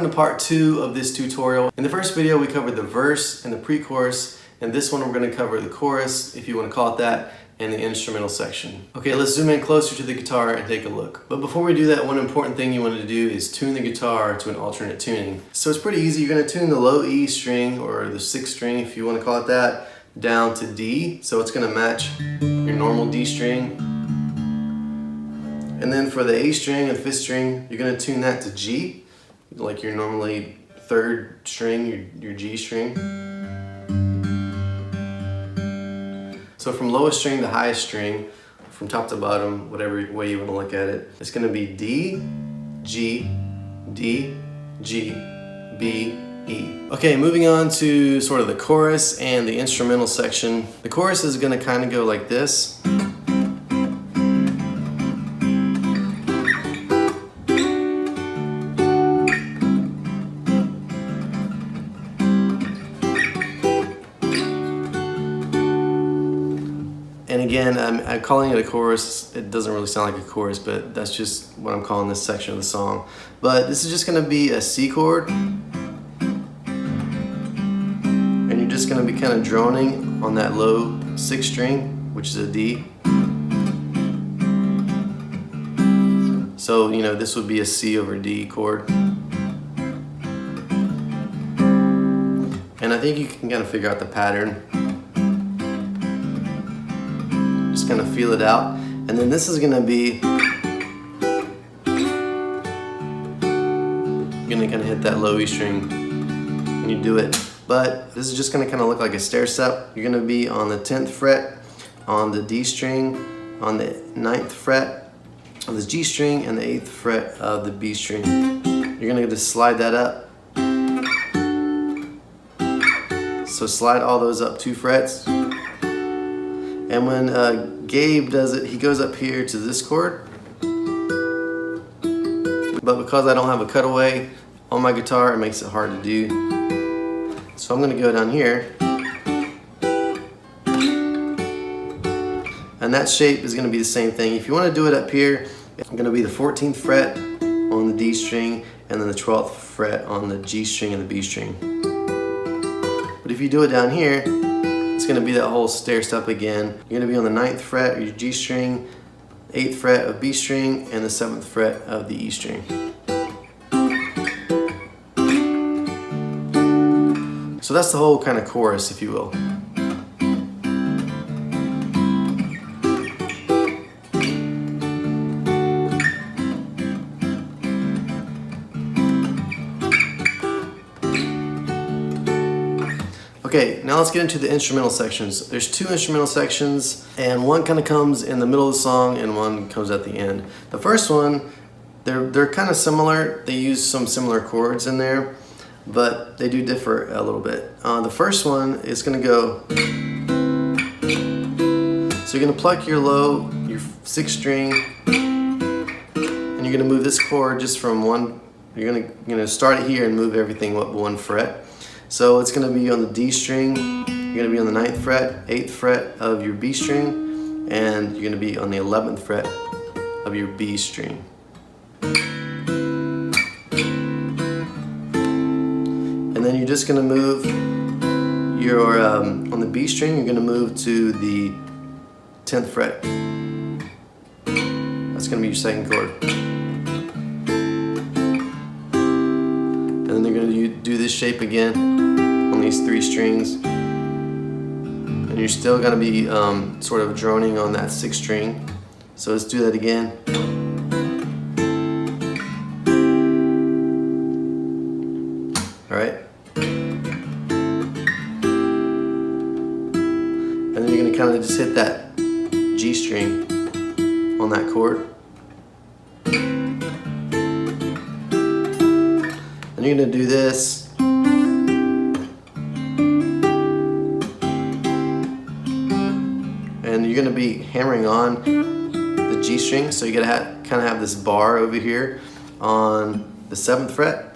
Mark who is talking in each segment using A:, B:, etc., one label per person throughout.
A: Welcome to part 2 of this tutorial. In the first video we covered the verse and the pre-chorus, and this one we're going to cover the chorus, if you want to call it that, and the instrumental section. Okay, let's zoom in closer to the guitar and take a look. But before we do that, one important thing you want to do is tune the guitar to an alternate tuning. So it's pretty easy. You're going to tune the low E string, or the 6th string if you want to call it that, down to D. So it's going to match your normal D string. And then for the A string and 5th string, you're going to tune that to G, like your normally 3rd string, your G string. So from lowest string to highest string, from top to bottom, whatever way you want to look at it, it's going to be D, G, D, G, B, E. Okay, moving on to sort of the chorus and the instrumental section. The chorus is going to kind of go like this. And again, I'm calling it a chorus. It doesn't really sound like a chorus, but that's just what I'm calling this section of the song. But this is just going to be a C chord. And you're just going to be kind of droning on that low 6th string, which is a D. So, you know, this would be a C over D chord. And I think you can kind of figure out the pattern. Just kind of feel it out. And then this is going to be, you're going to kind of hit that low E string when you do it. But this is just going to kind of look like a stair step. You're going to be on the 10th fret on the D string, on the 9th fret of the G string, and the 8th fret of the B string. You're going to just slide that up. So slide all those up 2 frets. And when Gabe does it, he goes up here to this chord. But because I don't have a cutaway on my guitar, it makes it hard to do. So I'm going to go down here. And that shape is going to be the same thing. If you want to do it up here, it's going to be the 14th fret on the D string, and then the 12th fret on the G string and the B string. But if you do it down here, it's going to be that whole stair step again. You're going to be on the 9th fret of your G string, 8th fret of B string, and the 7th fret of the E string. So that's the whole kind of chorus, if you will. Okay, now let's get into the instrumental sections. There's 2 instrumental sections, and one kind of comes in the middle of the song and one comes at the end. The first one, they're kind of similar. They use some similar chords in there, but they do differ a little bit. The first one is going to go, so you're going to pluck your low, your 6th string, and you're going to move this chord just from one. You're going to start it here and move everything up 1 fret. So it's going to be on the D string, you're going to be on the 9th fret, 8th fret of your B string, and you're going to be on the 11th fret of your B string. And then you're just going to move your, on the B string, you're going to move to the 10th fret. That's going to be your 2nd chord. And then they're going to do this shape again on these 3 strings, and you're still going to be sort of droning on that 6th string. So let's do that again. Alright. And then you're going to kind of just hit that G string on that chord. And you're going to do this. And you're going to be hammering on the G string, so you're going to kind of have this bar over here on the 7th fret.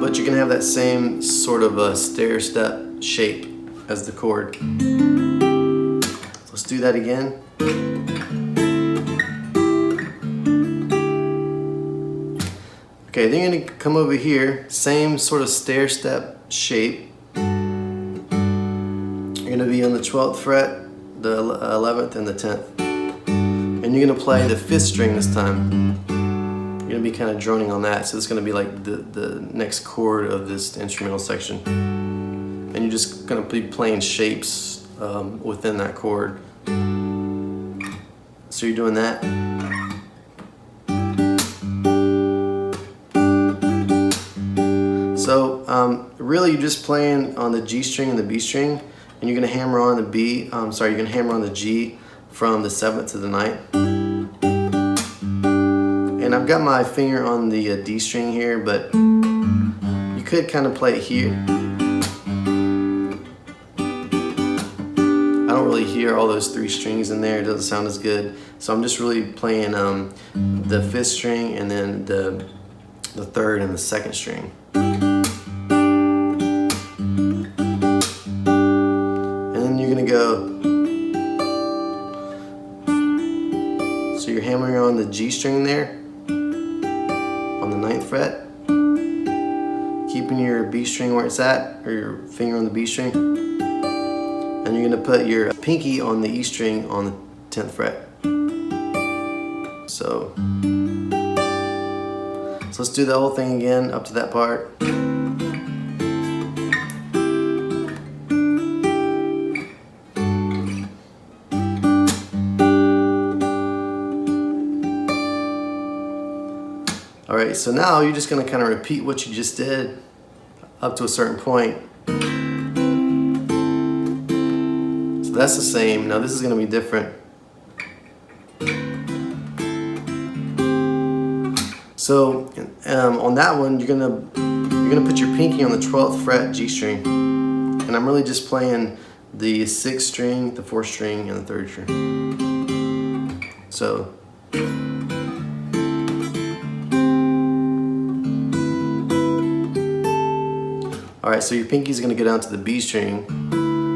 A: But you're going to have that same sort of a stair step shape as the chord. So let's do that again. Okay, then you're gonna come over here, same sort of stair step shape. You're gonna be on the 12th fret, the 11th, and the 10th. And you're gonna play the 5th string this time. You're gonna be kind of droning on that, so it's gonna be like the next chord of this instrumental section. And you're just gonna be playing shapes within that chord. So you're doing that. So really you're just playing on the G string and the B string, and you're gonna hammer on the you're gonna hammer on the G from the 7th to the 9th. And I've got my finger on the D string here, but you could kind of play it here. I don't really hear all those 3 strings in there, it doesn't sound as good. So I'm just really playing the 5th string and then the 3rd and the 2nd string. And then you're gonna go, so you're hammering on the G string there, on the 9th fret, keeping your B string where it's at, or your finger on the B string. And you're gonna put your pinky on the E string on the 10th fret. So let's do the whole thing again up to that part. Alright, so now you're just gonna kind of repeat what you just did up to a certain point. That's the same. Now this is going to be different. So on that one, you're gonna put your pinky on the 12th fret G string, and I'm really just playing the 6th string, the 4th string, and the 3rd string. So. All right, so your pinky's going to go down to the B string.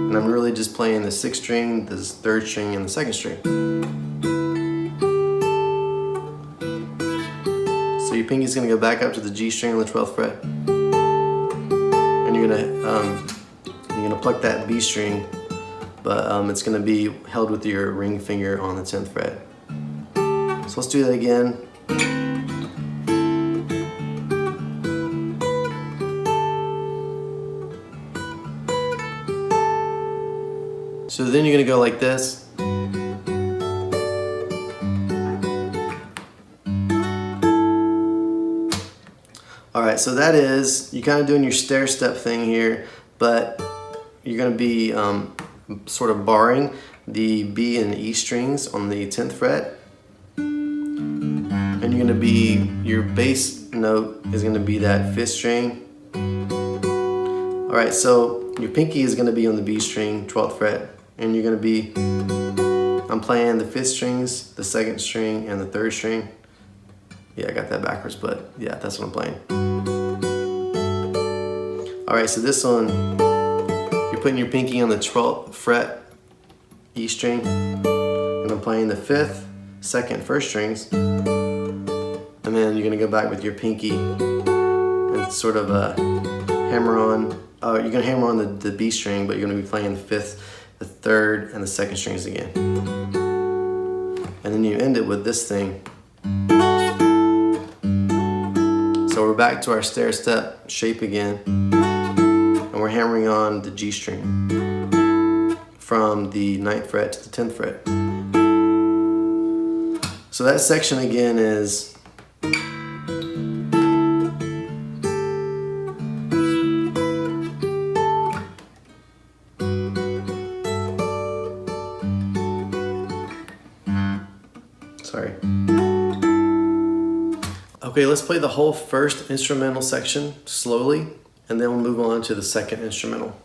A: And I'm really just playing the 6th string, the 3rd string, and the 2nd string. So your pinky's gonna go back up to the G string on the 12th fret, and you're gonna pluck that B string, but it's gonna be held with your ring finger on the 10th fret. So let's do that again. So then you're gonna go like this. All right, so that is, you're kind of doing your stair step thing here, but you're gonna be sort of barring the B and E strings on the 10th fret. And you're gonna be, your bass note is gonna be that 5th string. All right, so your pinky is gonna be on the B string, 12th fret. And you're gonna be, I'm playing the 5th strings, the 2nd string, and the 3rd string. Yeah, I got that backwards, but yeah, that's what I'm playing. All right, so this one, you're putting your pinky on the 12th fret E string, and I'm playing the 5th, 2nd, 1st strings. And then you're gonna go back with your pinky and sort of hammer on, you're gonna hammer on the B string, but you're gonna be playing the 5th, the 3rd, and the 2nd strings again. And then you end it with this thing. So we're back to our stair step shape again, and we're hammering on the G string from the 9th fret to the 10th fret. So that section again is Okay, let's play the whole first instrumental section slowly, and then we'll move on to the second instrumental.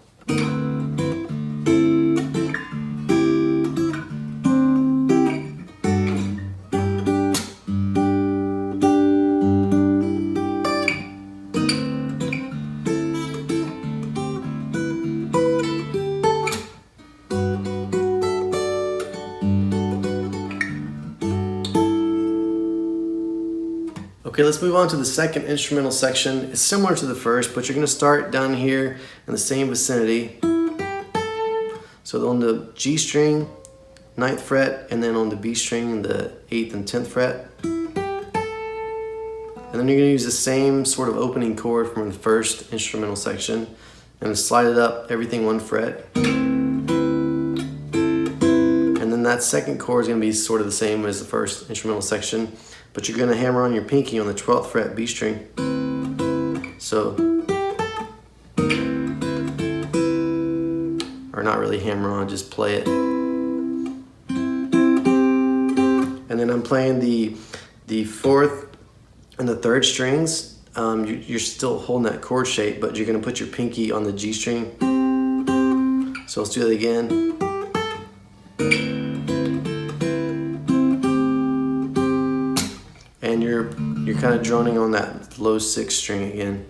A: Okay, Okay, let's move on to the second instrumental section. It's similar to the first, but you're gonna start down here in the same vicinity. So on the G string, 9th fret, and then on the B string, the 8th and 10th fret. And then you're gonna use the same sort of opening chord from the first instrumental section and slide it up, everything 1 fret. And then that second chord is gonna be sort of the same as the first instrumental section, but you're gonna hammer on your pinky on the 12th fret B string. So, or not really hammer on, just play it. And then I'm playing the 4th and the 3rd strings. You're still holding that chord shape, but you're gonna put your pinky on the G string. So let's do that again. And you're kind of droning on that low 6th string again.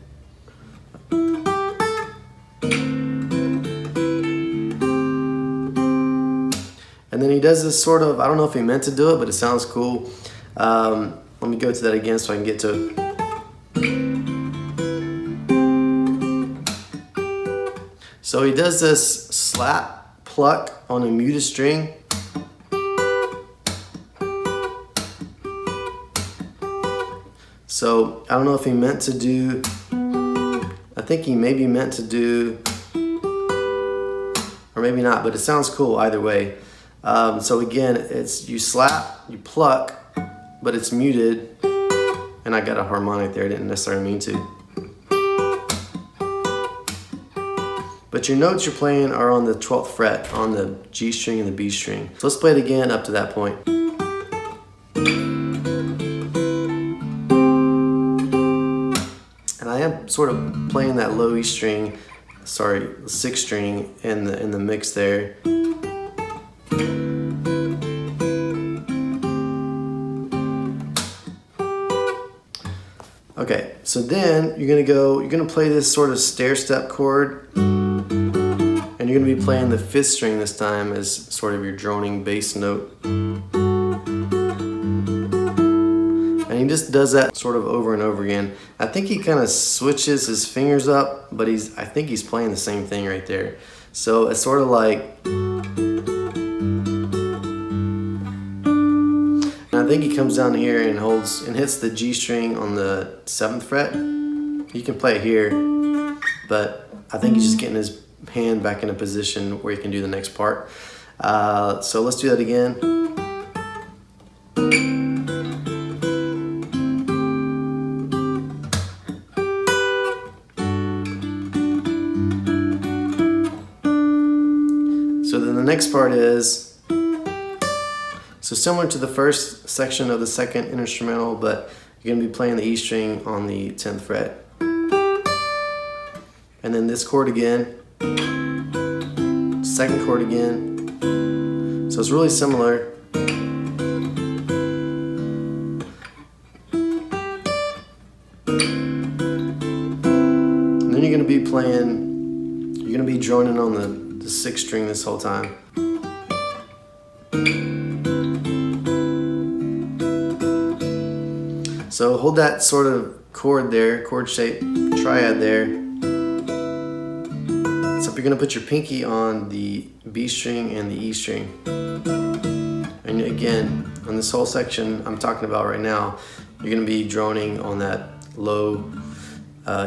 A: And then he does this sort of, I don't know if he meant to do it, but it sounds cool. Let me go to that again so I can get to it. So he does this slap, pluck on a muted string. So I don't know if he meant to do, I think he maybe meant to do, or maybe not, but it sounds cool either way. So again, it's you slap, you pluck, but it's muted, and I got a harmonic there, I didn't necessarily mean to. But your notes you're playing are on the 12th fret, on the G string and the B string. So let's play it again up to that point. And I am sort of playing that low E string, sorry, 6th string in the mix there. Okay, so then you're gonna play this sort of stair step chord, and you're gonna be playing the 5th string this time as sort of your droning bass note. And he just does that sort of over and over again. I think he kind of switches his fingers up, but I think he's playing the same thing right there. So it's sort of like, I think he comes down here and holds and hits the G string on the 7th fret. You can play it here, but I think he's just getting his hand back in a position where he can do the next part. So let's do that again. So then the next part is, so similar to the first section of the second instrumental, but you're gonna be playing the E string on the 10th fret. And then this chord again, 2nd chord again. So it's really similar. And then you're gonna be droning on the 6th string this whole time. So hold that sort of chord there, chord shape, triad there. So you're gonna put your pinky on the B string and the E string. And again, on this whole section I'm talking about right now, you're gonna be droning on that low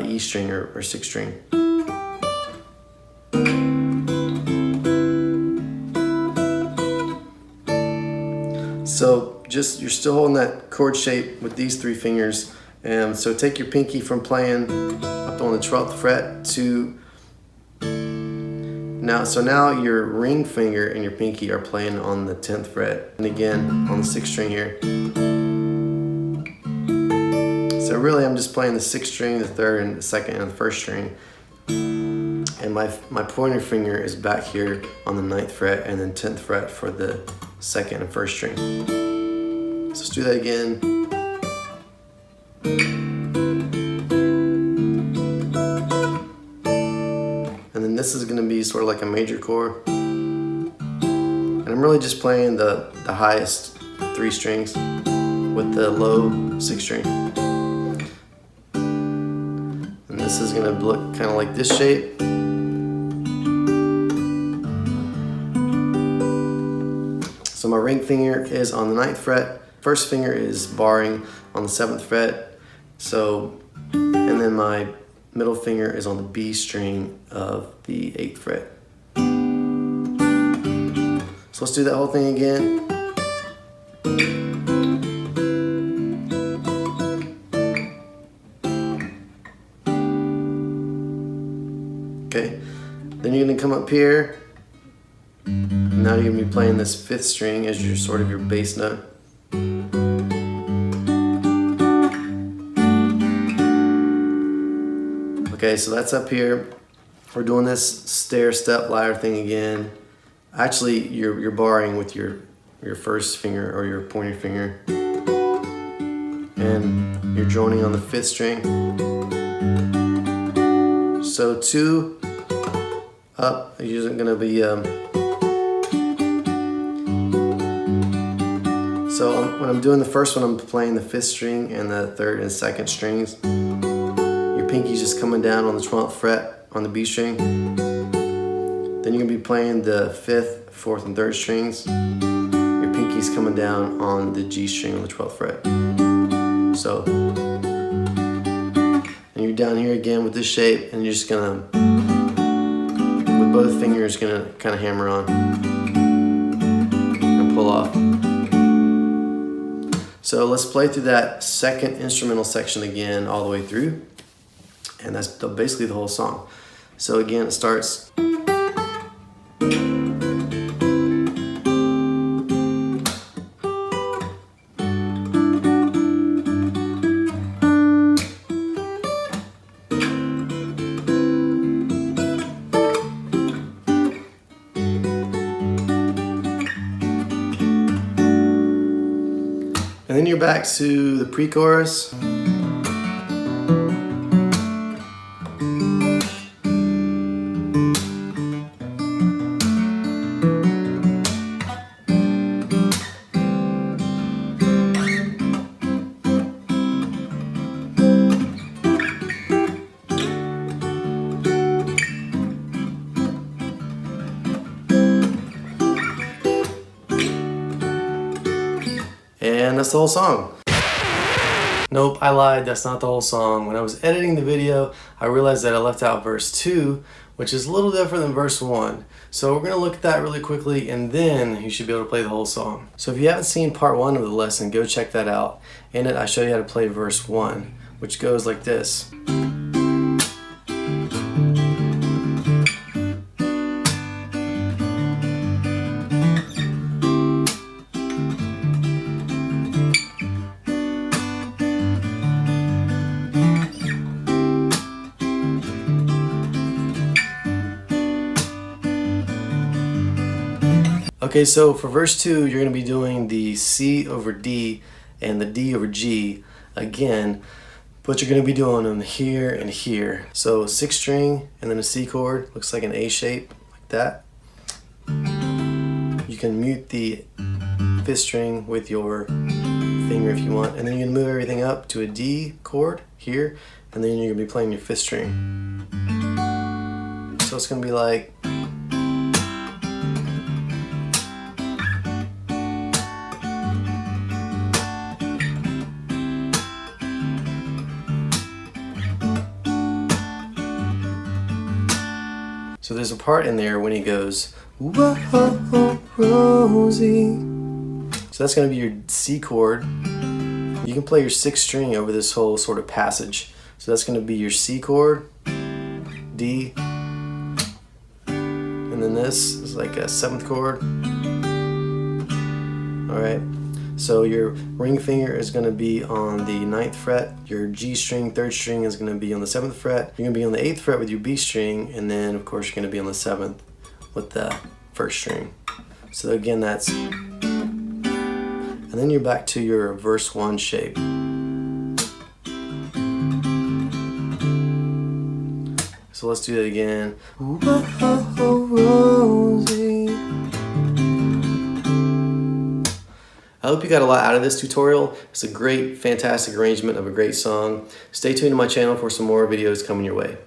A: E string or 6th string. So you're still holding that chord shape with these 3 fingers. So take your pinky from playing up on the 12th fret to now. So now your ring finger and your pinky are playing on the 10th fret, and again on the 6th string here. So really, I'm just playing the 6th string, the 3rd, and the 2nd, and the 1st string. And my pointer finger is back here on the 9th fret, and then 10th fret for the 2nd and 1st string. So let's do that again. And then this is going to be sort of like a major chord. And I'm really just playing the highest 3 strings with the low 6th string. this is gonna look kind of like this shape. So my ring finger is on the 9th fret. First finger is barring on the 7th fret. So, and then my middle finger is on the B string of the 8th fret. So let's do that whole thing again. Okay, then you're gonna come up here. Now you're gonna be playing this 5th string as your sort of your bass note. Okay, so that's up here. We're doing this stair step ladder thing again. Actually, you're barring with your first finger or your pointer finger, and you're joining on the 5th string. So 2 up is gonna be so when I'm doing the first one, I'm playing the 5th string and the 3rd and 2nd strings. Your pinky's just coming down on the 12th fret on the B string. Then you're gonna be playing the 5th, 4th, and 3rd strings. Your pinky's coming down on the G string on the 12th fret. So, and you're down here again with this shape, and you're just gonna, with both fingers, gonna kind of hammer on and pull off. So let's play through that 2nd instrumental section again all the way through. And that's basically the whole song. So again, it starts. And then you're back to the pre-chorus. And that's the whole song. Nope, I lied, that's not the whole song. When I was editing the video, I realized that I left out verse 2, which is a little different than verse 1. So we're gonna look at that really quickly, and then you should be able to play the whole song. So if you haven't seen part 1 of the lesson, go check that out. In it, I show you how to play verse 1, which goes like this. Okay, so for verse 2, you're going to be doing the C over D and the D over G again, but you're going to be doing them here and here. So 6th string and then a C chord, looks like an A shape, like that. You can mute the 5th string with your finger if you want, and then you can move everything up to a D chord here, and then you're going to be playing your 5th string. So it's going to be like, so there's a part in there when he goes, whoa, Rosie. So that's going to be your C chord. You can play your 6th string over this whole sort of passage. So that's going to be your C chord, D, and then this is like a 7th chord. All right. So your ring finger is going to be on the 9th fret, your G string, 3rd string is going to be on the 7th fret, you're going to be on the 8th fret with your B string, and then of course you're going to be on the 7th with the 1st string. So again, that's, and then you're back to your verse 1 shape. So let's do that again. Rosie. I hope you got a lot out of this tutorial. It's a great, fantastic arrangement of a great song. Stay tuned to my channel for some more videos coming your way.